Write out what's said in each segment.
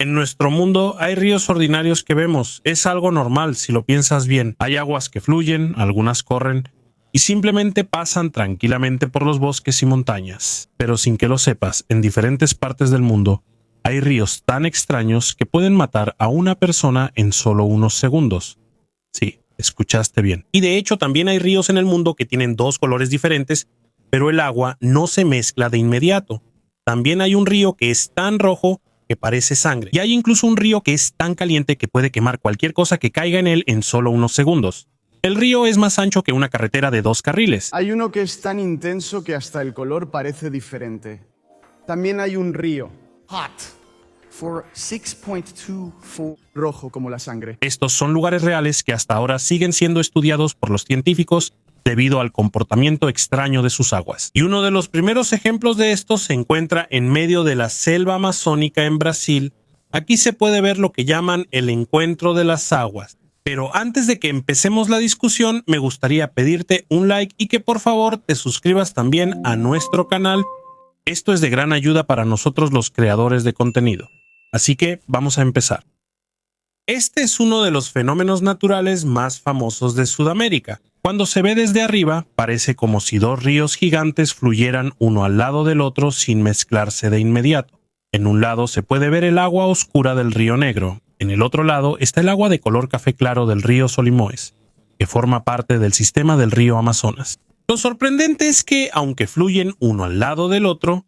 En nuestro mundo hay ríos ordinarios que vemos, es algo normal si lo piensas bien. Hay aguas que fluyen, algunas corren y simplemente pasan tranquilamente por los bosques y montañas. Pero sin que lo sepas, en diferentes partes del mundo hay ríos tan extraños que pueden matar a una persona en solo unos segundos. Sí, escuchaste bien. Y de hecho también hay ríos en el mundo que tienen dos colores diferentes, pero el agua no se mezcla de inmediato. También hay un río que es tan rojo que parece sangre. Y hay incluso un río que es tan caliente que puede quemar cualquier cosa que caiga en él en solo unos segundos. El río es más ancho que una carretera de 2 carriles. Hay uno que es tan intenso que hasta el color parece diferente. También hay un río, hot, for 6.24, rojo como la sangre. Estos son lugares reales que hasta ahora siguen siendo estudiados por los científicos debido al comportamiento extraño de sus aguas. Y uno de los primeros ejemplos de esto se encuentra en medio de la selva amazónica en Brasil. Aquí se puede ver lo que llaman el encuentro de las aguas. Pero antes de que empecemos la discusión, me gustaría pedirte un like y que por favor te suscribas también a nuestro canal. Esto es de gran ayuda para nosotros los creadores de contenido. Así que vamos a empezar. Este es uno de los fenómenos naturales más famosos de Sudamérica. Cuando se ve desde arriba, parece como si dos ríos gigantes fluyeran uno al lado del otro sin mezclarse de inmediato. En un lado se puede ver el agua oscura del río Negro. En el otro lado está el agua de color café claro del río Solimões, que forma parte del sistema del río Amazonas. Lo sorprendente es que, aunque fluyen uno al lado del otro,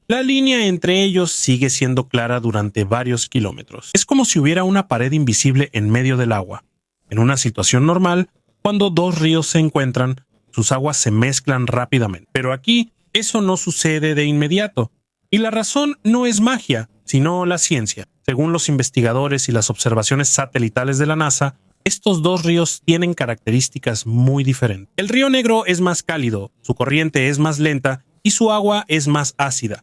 la línea entre ellos sigue siendo clara durante varios kilómetros. Es como si hubiera una pared invisible en medio del agua. En una situación normal, cuando dos ríos se encuentran, sus aguas se mezclan rápidamente. Pero aquí, eso no sucede de inmediato. Y la razón no es magia, sino la ciencia. Según los investigadores y las observaciones satelitales de la NASA, estos dos ríos tienen características muy diferentes. El río Negro es más cálido, su corriente es más lenta y su agua es más ácida.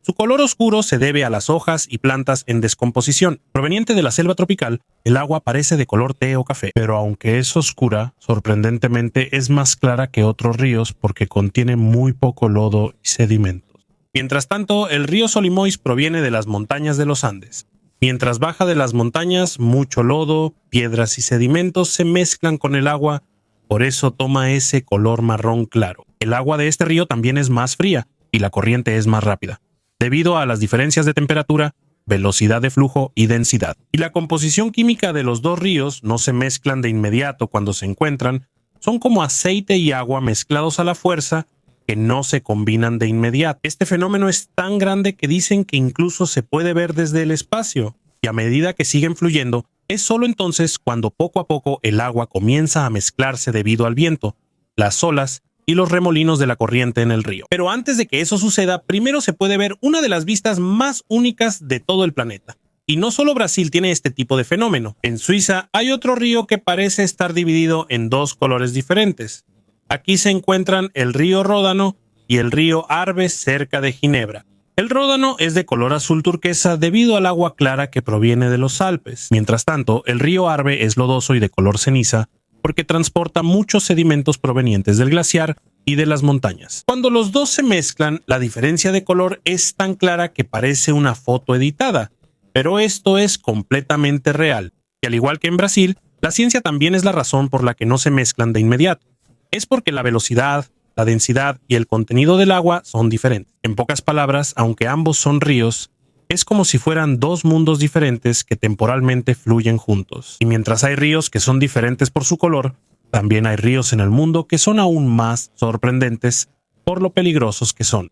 Su color oscuro se debe a las hojas y plantas en descomposición. Proveniente de la selva tropical, el agua parece de color té o café, pero aunque es oscura, sorprendentemente es más clara que otros ríos porque contiene muy poco lodo y sedimentos. Mientras tanto, el río Solimões proviene de las montañas de los Andes. Mientras baja de las montañas, mucho lodo, piedras y sedimentos se mezclan con el agua, por eso toma ese color marrón claro. El agua de este río también es más fría y la corriente es más rápida, debido a las diferencias de temperatura, velocidad de flujo y densidad. Y la composición química de los dos ríos no se mezclan de inmediato cuando se encuentran, son como aceite y agua mezclados a la fuerza que no se combinan de inmediato. Este fenómeno es tan grande que dicen que incluso se puede ver desde el espacio, y a medida que siguen fluyendo, es solo entonces cuando poco a poco el agua comienza a mezclarse debido al viento, las olas y los remolinos de la corriente en el río. Pero antes de que eso suceda, primero se puede ver una de las vistas más únicas de todo el planeta. Y no solo Brasil tiene este tipo de fenómeno. En Suiza hay otro río que parece estar dividido en dos colores diferentes. Aquí se encuentran el río Ródano y el río Arve cerca de Ginebra. El Ródano es de color azul turquesa debido al agua clara que proviene de los Alpes. Mientras tanto, el río Arve es lodoso y de color ceniza, porque transporta muchos sedimentos provenientes del glaciar y de las montañas. Cuando los dos se mezclan, la diferencia de color es tan clara que parece una foto editada, pero esto es completamente real. Y al igual que en Brasil, la ciencia también es la razón por la que no se mezclan de inmediato. Es porque la velocidad, la densidad y el contenido del agua son diferentes. En pocas palabras, aunque ambos son ríos, es como si fueran dos mundos diferentes que temporalmente fluyen juntos. Y mientras hay ríos que son diferentes por su color, también hay ríos en el mundo que son aún más sorprendentes por lo peligrosos que son.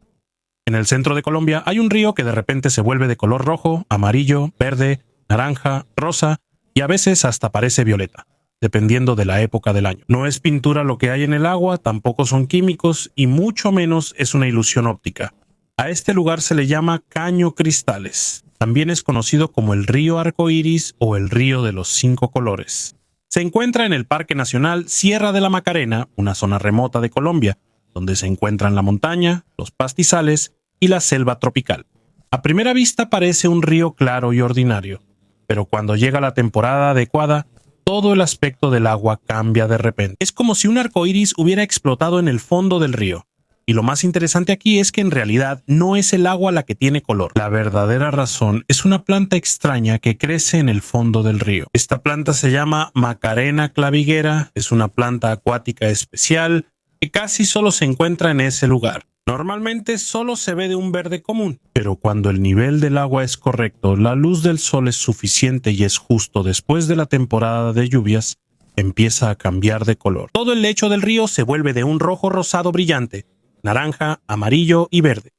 En el centro de Colombia hay un río que de repente se vuelve de color rojo, amarillo, verde, naranja, rosa y a veces hasta parece violeta, dependiendo de la época del año. No es pintura lo que hay en el agua, tampoco son químicos y mucho menos es una ilusión óptica. A este lugar se le llama Caño Cristales. También es conocido como el río Arcoíris o el río de los 5 colores. Se encuentra en el Parque Nacional Sierra de la Macarena, una zona remota de Colombia, donde se encuentran la montaña, los pastizales y la selva tropical. A primera vista parece un río claro y ordinario, pero cuando llega la temporada adecuada, todo el aspecto del agua cambia de repente. Es como si un arcoíris hubiera explotado en el fondo del río, Y lo más interesante aquí es que en realidad no es el agua la que tiene color. La verdadera razón es una planta extraña que crece en el fondo del río. Esta planta se llama Macarena claviguera, es una planta acuática especial que casi solo se encuentra en ese lugar. Normalmente solo se ve de un verde común, pero cuando el nivel del agua es correcto, la luz del sol es suficiente y es justo después de la temporada de lluvias, empieza a cambiar de color. Todo el lecho del río se vuelve de un rojo rosado brillante, naranja, amarillo y verde.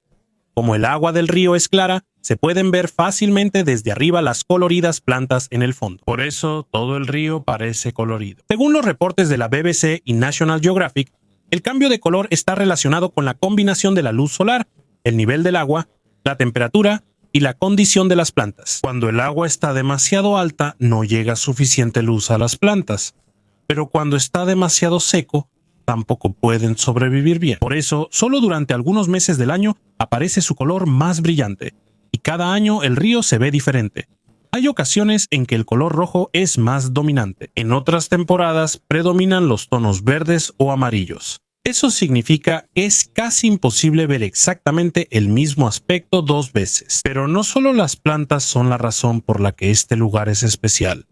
Como el agua del río es clara, se pueden ver fácilmente desde arriba las coloridas plantas en el fondo. Por eso todo el río parece colorido. Según los reportes de la BBC y National Geographic, el cambio de color está relacionado con la combinación de la luz solar, el nivel del agua, la temperatura y la condición de las plantas. Cuando el agua está demasiado alta, no llega suficiente luz a las plantas, pero cuando está demasiado seco, tampoco pueden sobrevivir bien. Por eso, solo durante algunos meses del año aparece su color más brillante, y cada año el río se ve diferente. Hay ocasiones en que el color rojo es más dominante. En otras temporadas predominan los tonos verdes o amarillos. Eso significa que es casi imposible ver exactamente el mismo aspecto dos veces. Pero no solo las plantas son la razón por la que este lugar es especial.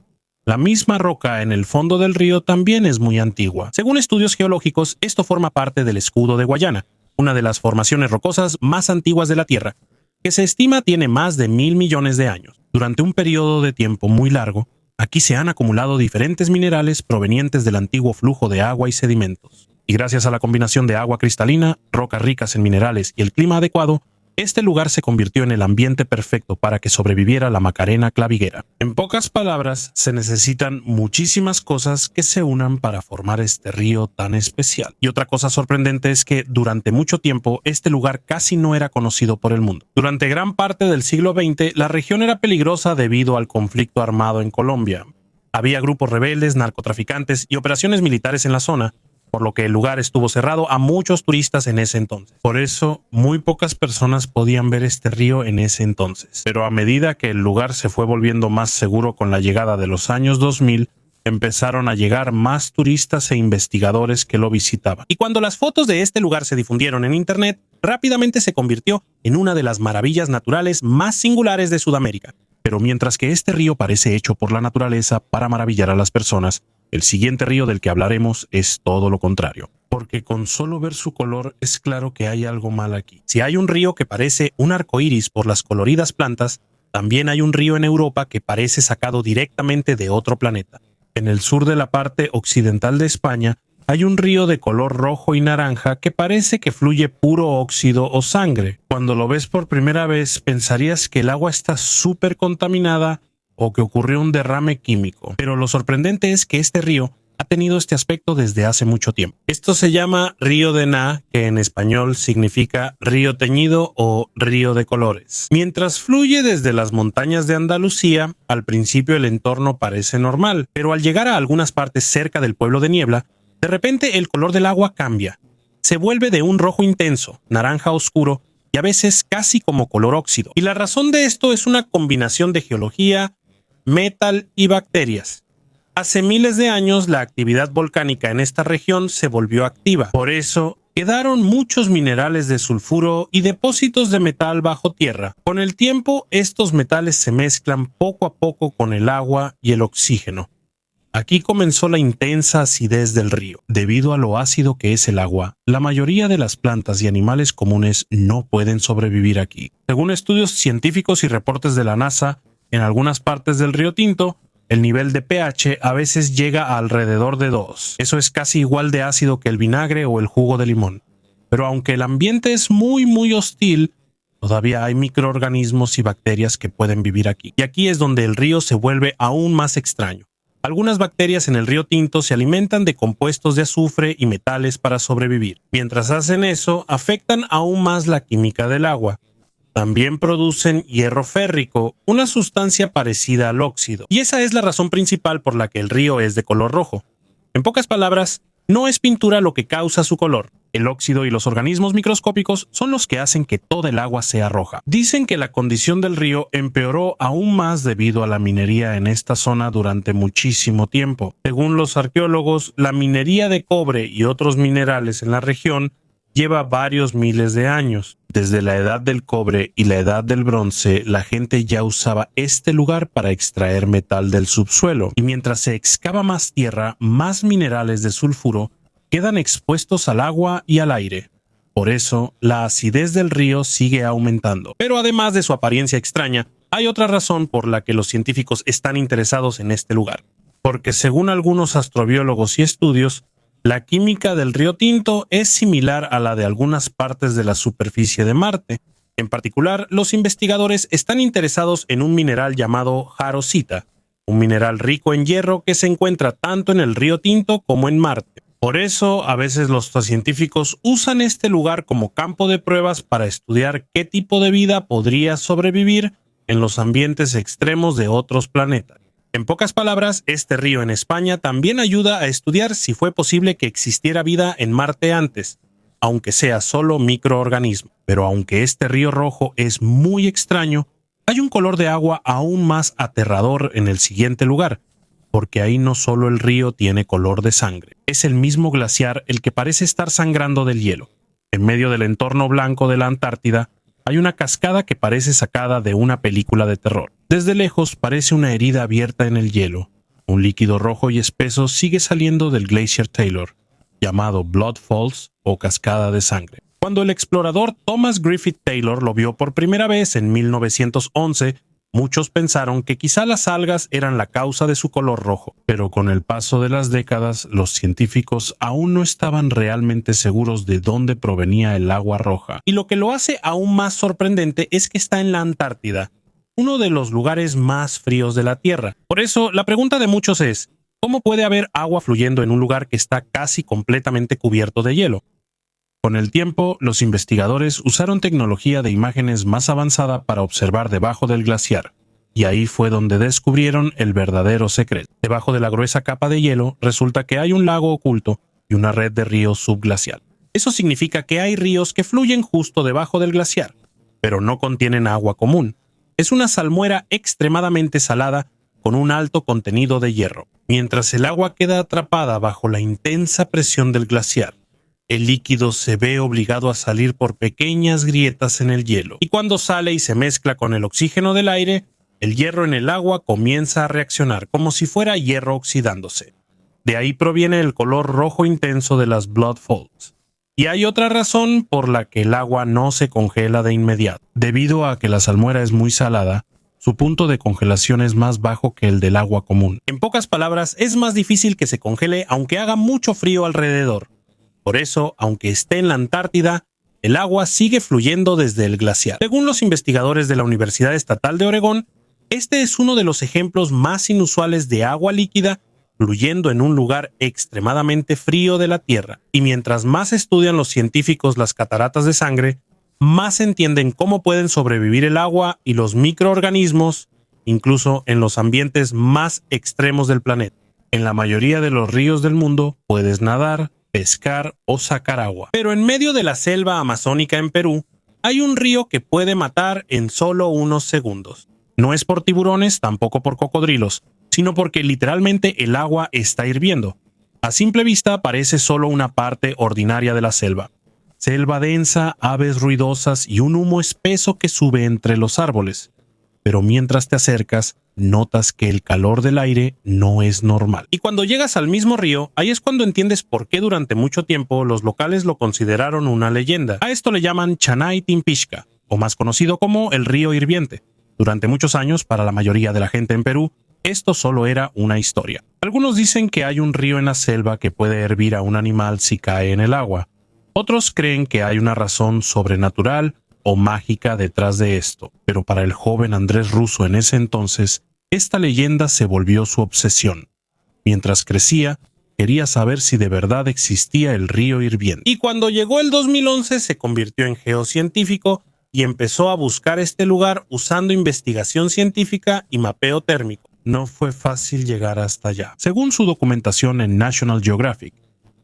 La misma roca en el fondo del río también es muy antigua. Según estudios geológicos, esto forma parte del escudo de Guayana, una de las formaciones rocosas más antiguas de la Tierra, que se estima tiene más de 1.000 millones de años. Durante un periodo de tiempo muy largo, aquí se han acumulado diferentes minerales provenientes del antiguo flujo de agua y sedimentos. Y gracias a la combinación de agua cristalina, rocas ricas en minerales y el clima adecuado, este lugar se convirtió en el ambiente perfecto para que sobreviviera la Macarena claviguera. En pocas palabras, se necesitan muchísimas cosas que se unan para formar este río tan especial. Y otra cosa sorprendente es que durante mucho tiempo este lugar casi no era conocido por el mundo. Durante gran parte del siglo XX, la región era peligrosa debido al conflicto armado en Colombia. Había grupos rebeldes, narcotraficantes y operaciones militares en la zona, por lo que el lugar estuvo cerrado a muchos turistas en ese entonces. Por eso, muy pocas personas podían ver este río en ese entonces. Pero a medida que el lugar se fue volviendo más seguro con la llegada de los años 2000, empezaron a llegar más turistas e investigadores que lo visitaban. Y cuando las fotos de este lugar se difundieron en Internet, rápidamente se convirtió en una de las maravillas naturales más singulares de Sudamérica. Pero mientras que este río parece hecho por la naturaleza para maravillar a las personas, el siguiente río del que hablaremos es todo lo contrario, porque con solo ver su color es claro que hay algo mal aquí. Si hay un río que parece un arco iris por las coloridas plantas, también hay un río en Europa que parece sacado directamente de otro planeta. En el sur de la parte occidental de España hay un río de color rojo y naranja que parece que fluye puro óxido o sangre. Cuando lo ves por primera vez pensarías que el agua está súper contaminada o que ocurrió un derrame químico. Pero lo sorprendente es que este río ha tenido este aspecto desde hace mucho tiempo. Esto se llama río de Na, que en español significa río teñido o río de colores. Mientras fluye desde las montañas de Andalucía, al principio el entorno parece normal, pero al llegar a algunas partes cerca del pueblo de Niebla, de repente el color del agua cambia. Se vuelve de un rojo intenso, naranja oscuro y a veces casi como color óxido. Y la razón de esto es una combinación de geología, metal y bacterias. Hace miles de años la actividad volcánica en esta región se volvió activa. Por eso quedaron muchos minerales de sulfuro y depósitos de metal bajo tierra. Con el tiempo estos metales se mezclan poco a poco con el agua y el oxígeno. Aquí comenzó la intensa acidez del río. Debido a lo ácido que es el agua, la mayoría de las plantas y animales comunes no pueden sobrevivir aquí. Según estudios científicos y reportes de la NASA, en algunas partes del río Tinto, el nivel de pH a veces llega a alrededor de 2. Eso es casi igual de ácido que el vinagre o el jugo de limón. Pero aunque el ambiente es muy hostil, todavía hay microorganismos y bacterias que pueden vivir aquí. Y aquí es donde el río se vuelve aún más extraño. Algunas bacterias en el río Tinto se alimentan de compuestos de azufre y metales para sobrevivir. Mientras hacen eso, afectan aún más la química del agua. También producen hierro férrico, una sustancia parecida al óxido. Y esa es la razón principal por la que el río es de color rojo. En pocas palabras, no es pintura lo que causa su color. El óxido y los organismos microscópicos son los que hacen que toda el agua sea roja. Dicen que la condición del río empeoró aún más debido a la minería en esta zona durante muchísimo tiempo. Según los arqueólogos, la minería de cobre y otros minerales en la región lleva varios miles de años. Desde la edad del cobre y la edad del bronce, la gente ya usaba este lugar para extraer metal del subsuelo, y mientras se excava más tierra, más minerales de sulfuro quedan expuestos al agua y al aire. Por eso, la acidez del río sigue aumentando. Pero además de su apariencia extraña, hay otra razón por la que los científicos están interesados en este lugar. Porque según algunos astrobiólogos y estudios, la química del río Tinto es similar a la de algunas partes de la superficie de Marte. En particular, los investigadores están interesados en un mineral llamado jarosita, un mineral rico en hierro que se encuentra tanto en el río Tinto como en Marte. Por eso, a veces los científicos usan este lugar como campo de pruebas para estudiar qué tipo de vida podría sobrevivir en los ambientes extremos de otros planetas. En pocas palabras, este río en España también ayuda a estudiar si fue posible que existiera vida en Marte antes, aunque sea solo microorganismos. Pero aunque este río rojo es muy extraño, hay un color de agua aún más aterrador en el siguiente lugar, porque ahí no solo el río tiene color de sangre, es el mismo glaciar el que parece estar sangrando del hielo. En medio del entorno blanco de la Antártida, hay una cascada que parece sacada de una película de terror. Desde lejos parece una herida abierta en el hielo. Un líquido rojo y espeso sigue saliendo del Glacier Taylor, llamado Blood Falls o Cascada de Sangre. Cuando el explorador Thomas Griffith Taylor lo vio por primera vez en 1911, muchos pensaron que quizá las algas eran la causa de su color rojo, pero con el paso de las décadas, los científicos aún no estaban realmente seguros de dónde provenía el agua roja. Y lo que lo hace aún más sorprendente es que está en la Antártida, uno de los lugares más fríos de la Tierra. Por eso, la pregunta de muchos es, ¿cómo puede haber agua fluyendo en un lugar que está casi completamente cubierto de hielo? Con el tiempo, los investigadores usaron tecnología de imágenes más avanzada para observar debajo del glaciar, y ahí fue donde descubrieron el verdadero secreto. Debajo de la gruesa capa de hielo, resulta que hay un lago oculto y una red de ríos subglacial. Eso significa que hay ríos que fluyen justo debajo del glaciar, pero no contienen agua común. Es una salmuera extremadamente salada con un alto contenido de hierro. Mientras el agua queda atrapada bajo la intensa presión del glaciar, el líquido se ve obligado a salir por pequeñas grietas en el hielo, y cuando sale y se mezcla con el oxígeno del aire, el hierro en el agua comienza a reaccionar como si fuera hierro oxidándose. De ahí proviene el color rojo intenso de las Blood Falls. Y hay otra razón por la que el agua no se congela de inmediato. Debido a que la salmuera es muy salada, su punto de congelación es más bajo que el del agua común. En pocas palabras, es más difícil que se congele aunque haga mucho frío alrededor. Por eso, aunque esté en la Antártida, el agua sigue fluyendo desde el glaciar. Según los investigadores de la Universidad Estatal de Oregón, este es uno de los ejemplos más inusuales de agua líquida fluyendo en un lugar extremadamente frío de la Tierra. Y mientras más estudian los científicos las cataratas de sangre, más entienden cómo pueden sobrevivir el agua y los microorganismos, incluso en los ambientes más extremos del planeta. En la mayoría de los ríos del mundo puedes nadar, pescar o sacar agua. Pero en medio de la selva amazónica en Perú, hay un río que puede matar en solo unos segundos. No es por tiburones, tampoco por cocodrilos, sino porque literalmente el agua está hirviendo. A simple vista parece solo una parte ordinaria de la selva. Selva densa, aves ruidosas y un humo espeso que sube entre los árboles. Pero mientras te acercas, notas que el calor del aire no es normal. Y cuando llegas al mismo río, ahí es cuando entiendes por qué durante mucho tiempo los locales lo consideraron una leyenda. A esto le llaman Chanay Timpixca, o más conocido como el río hirviente. Durante muchos años, para la mayoría de la gente en Perú, esto solo era una historia. Algunos dicen que hay un río en la selva que puede hervir a un animal si cae en el agua. Otros creen que hay una razón sobrenatural o mágica detrás de esto, pero para el joven Andrés Russo en ese entonces, esta leyenda se volvió su obsesión. Mientras crecía, quería saber si de verdad existía el río hirviente. Y cuando llegó el 2011 se convirtió en geocientífico y empezó a buscar este lugar usando investigación científica y mapeo térmico. No fue fácil llegar hasta allá. Según su documentación en National Geographic,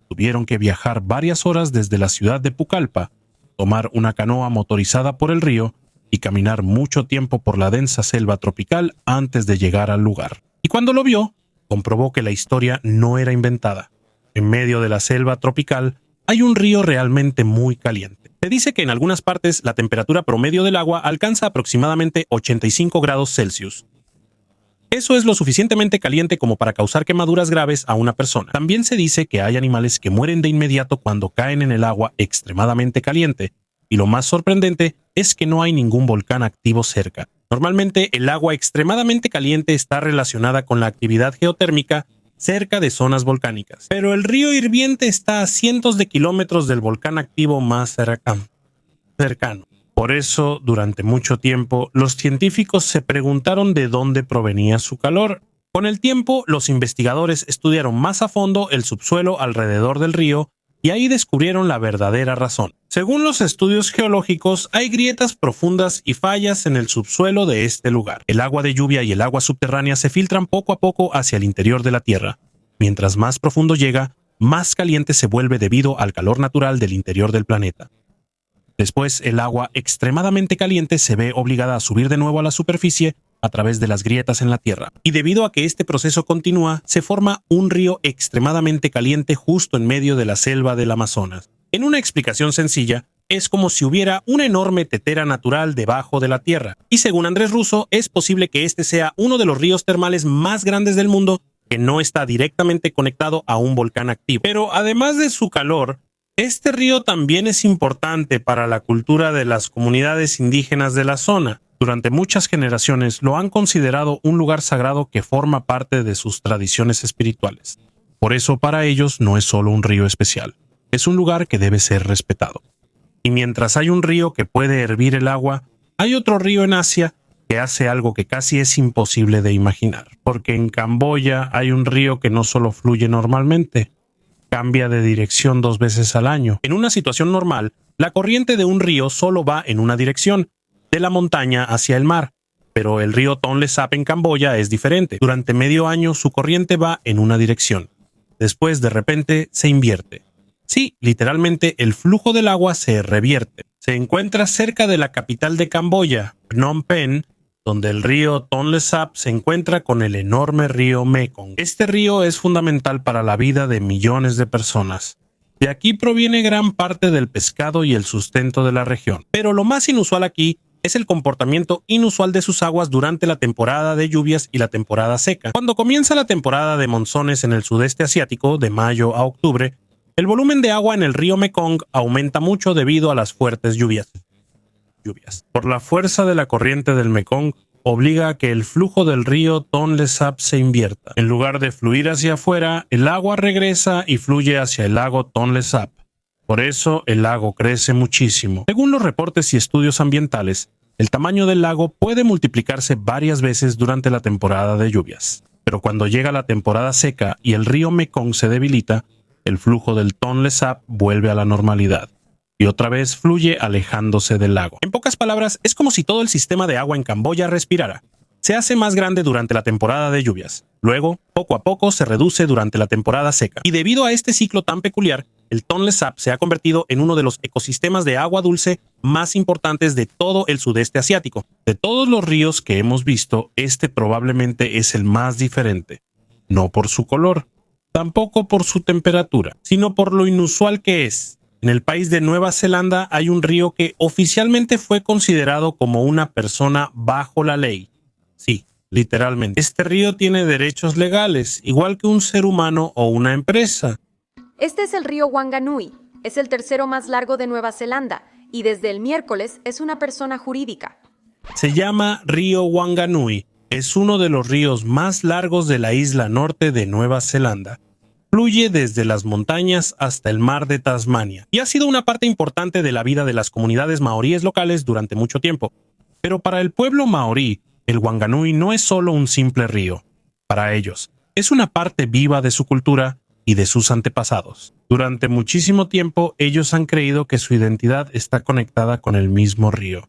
tuvieron que viajar varias horas desde la ciudad de Pucallpa, tomar una canoa motorizada por el río y caminar mucho tiempo por la densa selva tropical antes de llegar al lugar. Y cuando lo vio, comprobó que la historia no era inventada. En medio de la selva tropical hay un río realmente muy caliente. Se dice que en algunas partes la temperatura promedio del agua alcanza aproximadamente 85 grados Celsius. Eso es lo suficientemente caliente como para causar quemaduras graves a una persona. También se dice que hay animales que mueren de inmediato cuando caen en el agua extremadamente caliente, y lo más sorprendente es que no hay ningún volcán activo cerca. Normalmente el agua extremadamente caliente está relacionada con la actividad geotérmica cerca de zonas volcánicas, pero el río hirviente está a cientos de kilómetros del volcán activo más cercano. Por eso, durante mucho tiempo, los científicos se preguntaron de dónde provenía su calor. Con el tiempo, los investigadores estudiaron más a fondo el subsuelo alrededor del río y ahí descubrieron la verdadera razón. Según los estudios geológicos, hay grietas profundas y fallas en el subsuelo de este lugar. El agua de lluvia y el agua subterránea se filtran poco a poco hacia el interior de la Tierra. Mientras más profundo llega, más caliente se vuelve debido al calor natural del interior del planeta. Después, el agua extremadamente caliente se ve obligada a subir de nuevo a la superficie a través de las grietas en la Tierra. Y debido a que este proceso continúa, se forma un río extremadamente caliente justo en medio de la selva del Amazonas. En una explicación sencilla, es como si hubiera una enorme tetera natural debajo de la Tierra. Y según Andrés Russo, es posible que este sea uno de los ríos termales más grandes del mundo que no está directamente conectado a un volcán activo. Pero además de su calor, este río también es importante para la cultura de las comunidades indígenas de la zona. Durante muchas generaciones lo han considerado un lugar sagrado que forma parte de sus tradiciones espirituales. Por eso para ellos no es solo un río especial, es un lugar que debe ser respetado. Y mientras hay un río que puede hervir el agua, hay otro río en Asia que hace algo que casi es imposible de imaginar. Porque en Camboya hay un río que no solo fluye normalmente, cambia de dirección 2 veces al año. En una situación normal, la corriente de un río solo va en una dirección, de la montaña hacia el mar. Pero el río Tonle Sap en Camboya es diferente. Durante medio año su corriente va en una dirección. Después, de repente, se invierte. Sí, literalmente el flujo del agua se revierte. Se encuentra cerca de la capital de Camboya, Phnom Penh, donde el río Tonle Sap se encuentra con el enorme río Mekong. Este río es fundamental para la vida de millones de personas. De aquí proviene gran parte del pescado y el sustento de la región. Pero lo más inusual aquí es el comportamiento inusual de sus aguas durante la temporada de lluvias y la temporada seca. Cuando comienza la temporada de monzones en el sudeste asiático, de mayo a octubre, el volumen de agua en el río Mekong aumenta mucho debido a las fuertes lluvias. Por la fuerza de la corriente del Mekong, obliga a que el flujo del río Tonle Sap se invierta. En lugar de fluir hacia afuera, el agua regresa y fluye hacia el lago Tonle Sap. Por eso el lago crece muchísimo. Según los reportes y estudios ambientales, el tamaño del lago puede multiplicarse varias veces durante la temporada de lluvias. Pero cuando llega la temporada seca y el río Mekong se debilita, el flujo del Tonle Sap vuelve a la normalidad y otra vez fluye alejándose del lago. En pocas palabras, es como si todo el sistema de agua en Camboya respirara. Se hace más grande durante la temporada de lluvias. Luego, poco a poco, se reduce durante la temporada seca. Y debido a este ciclo tan peculiar, el Tonle Sap se ha convertido en uno de los ecosistemas de agua dulce más importantes de todo el sudeste asiático. De todos los ríos que hemos visto, este probablemente es el más diferente. No por su color, tampoco por su temperatura, sino por lo inusual que es. En el país de Nueva Zelanda hay un río que oficialmente fue considerado como una persona bajo la ley. Sí, literalmente. Este río tiene derechos legales, igual que un ser humano o una empresa. Este es el río Wanganui. Es el tercero más largo de Nueva Zelanda y desde el miércoles es una persona jurídica. Se llama río Wanganui. Es uno de los ríos más largos de la isla norte de Nueva Zelanda. Fluye desde las montañas hasta el mar de Tasmania y ha sido una parte importante de la vida de las comunidades maoríes locales durante mucho tiempo. Pero para el pueblo maorí, el Wanganui no es solo un simple río. Para ellos, es una parte viva de su cultura y de sus antepasados. Durante muchísimo tiempo, ellos han creído que su identidad está conectada con el mismo río.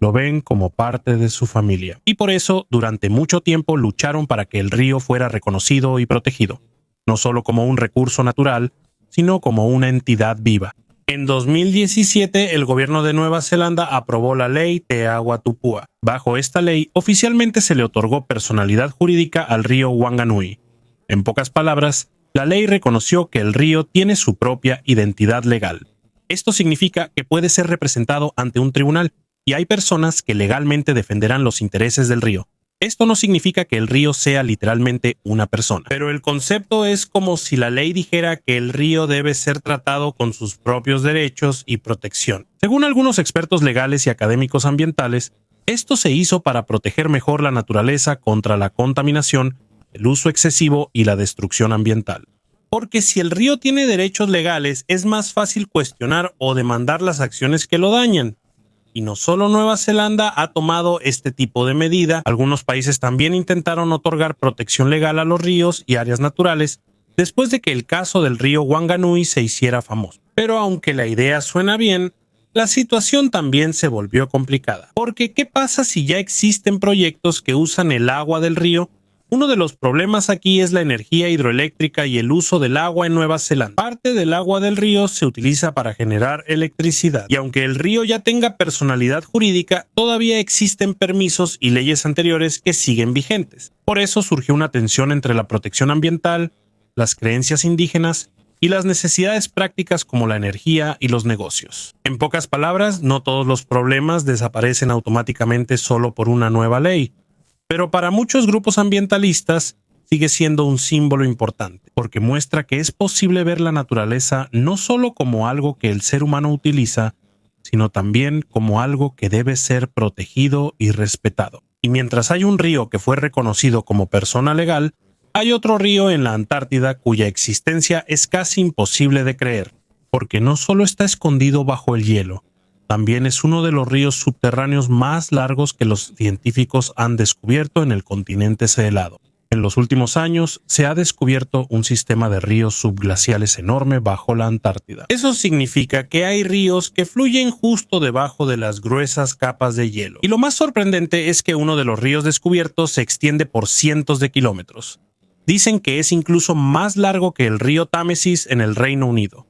Lo ven como parte de su familia. Y por eso, durante mucho tiempo, lucharon para que el río fuera reconocido y protegido. No solo como un recurso natural, sino como una entidad viva. En 2017, el gobierno de Nueva Zelanda aprobó la ley Te Agua Tupua. Bajo esta ley, oficialmente se le otorgó personalidad jurídica al río Wanganui. En pocas palabras, La ley reconoció que el río tiene su propia identidad legal. Esto significa que puede ser representado ante un tribunal y hay personas que legalmente defenderán los intereses del río. Esto no significa que el río sea literalmente una persona, pero el concepto es como si la ley dijera que el río debe ser tratado con sus propios derechos y protección. Según algunos expertos legales y académicos ambientales, esto se hizo para proteger mejor la naturaleza contra la contaminación, el uso excesivo y la destrucción ambiental. Porque si el río tiene derechos legales, es más fácil cuestionar o demandar las acciones que lo dañan. Y no solo Nueva Zelanda ha tomado este tipo de medida, algunos países también intentaron otorgar protección legal a los ríos y áreas naturales después de que el caso del río Wanganui se hiciera famoso. Pero aunque la idea suena bien, la situación también se volvió complicada. Porque ¿qué pasa si ya existen proyectos que usan el agua del río? Uno de los problemas aquí es la energía hidroeléctrica y el uso del agua en Nueva Zelanda. Parte del agua del río se utiliza para generar electricidad. Y aunque el río ya tenga personalidad jurídica, todavía existen permisos y leyes anteriores que siguen vigentes. Por eso surgió una tensión entre la protección ambiental, las creencias indígenas y las necesidades prácticas como la energía y los negocios. En pocas palabras, no todos los problemas desaparecen automáticamente solo por una nueva ley. Pero para muchos grupos ambientalistas sigue siendo un símbolo importante, porque muestra que es posible ver la naturaleza no solo como algo que el ser humano utiliza, sino también como algo que debe ser protegido y respetado. Y mientras hay un río que fue reconocido como persona legal, hay otro río en la Antártida cuya existencia es casi imposible de creer, porque no solo está escondido bajo el hielo, también es uno de los ríos subterráneos más largos que los científicos han descubierto en el continente helado. En los últimos años se ha descubierto un sistema de ríos subglaciales enorme bajo la Antártida. Eso significa que hay ríos que fluyen justo debajo de las gruesas capas de hielo. Y lo más sorprendente es que uno de los ríos descubiertos se extiende por cientos de kilómetros. Dicen que es incluso más largo que el río Támesis en el Reino Unido.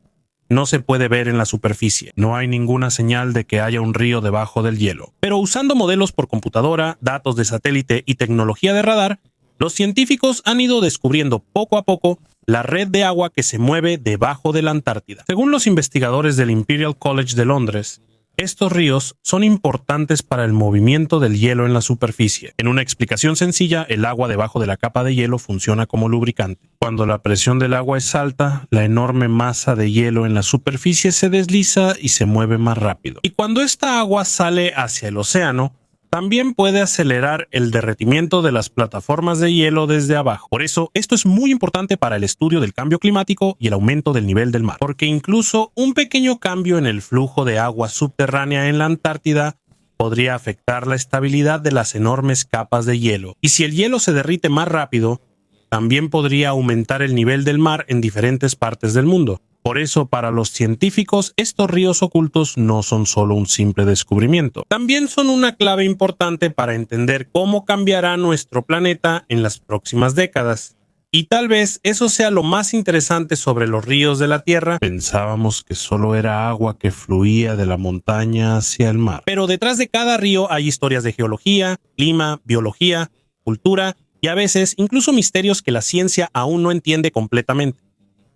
No se puede ver en la superficie, no hay ninguna señal de que haya un río debajo del hielo. Pero usando modelos por computadora, datos de satélite y tecnología de radar, los científicos han ido descubriendo poco a poco la red de agua que se mueve debajo de la Antártida. Según los investigadores del Imperial College de Londres, estos ríos son importantes para el movimiento del hielo en la superficie. En una explicación sencilla, el agua debajo de la capa de hielo funciona como lubricante. Cuando la presión del agua es alta, la enorme masa de hielo en la superficie se desliza y se mueve más rápido. Y cuando esta agua sale hacia el océano, también puede acelerar el derretimiento de las plataformas de hielo desde abajo. Por eso, esto es muy importante para el estudio del cambio climático y el aumento del nivel del mar. Porque incluso un pequeño cambio en el flujo de agua subterránea en la Antártida podría afectar la estabilidad de las enormes capas de hielo. Y si el hielo se derrite más rápido, también podría aumentar el nivel del mar en diferentes partes del mundo. Por eso, para los científicos, estos ríos ocultos no son solo un simple descubrimiento. También son una clave importante para entender cómo cambiará nuestro planeta en las próximas décadas. Y tal vez eso sea lo más interesante sobre los ríos de la Tierra. Pensábamos que solo era agua que fluía de la montaña hacia el mar. Pero detrás de cada río hay historias de geología, clima, biología, cultura y a veces incluso misterios que la ciencia aún no entiende completamente.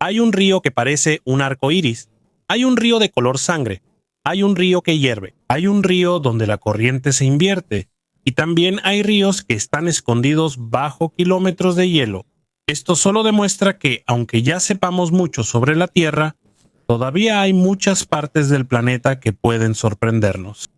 Hay un río que parece un arco iris. Hay un río de color sangre. Hay un río que hierve. Hay un río donde la corriente se invierte. Y también hay ríos que están escondidos bajo kilómetros de hielo. Esto solo demuestra que, aunque ya sepamos mucho sobre la Tierra, todavía hay muchas partes del planeta que pueden sorprendernos.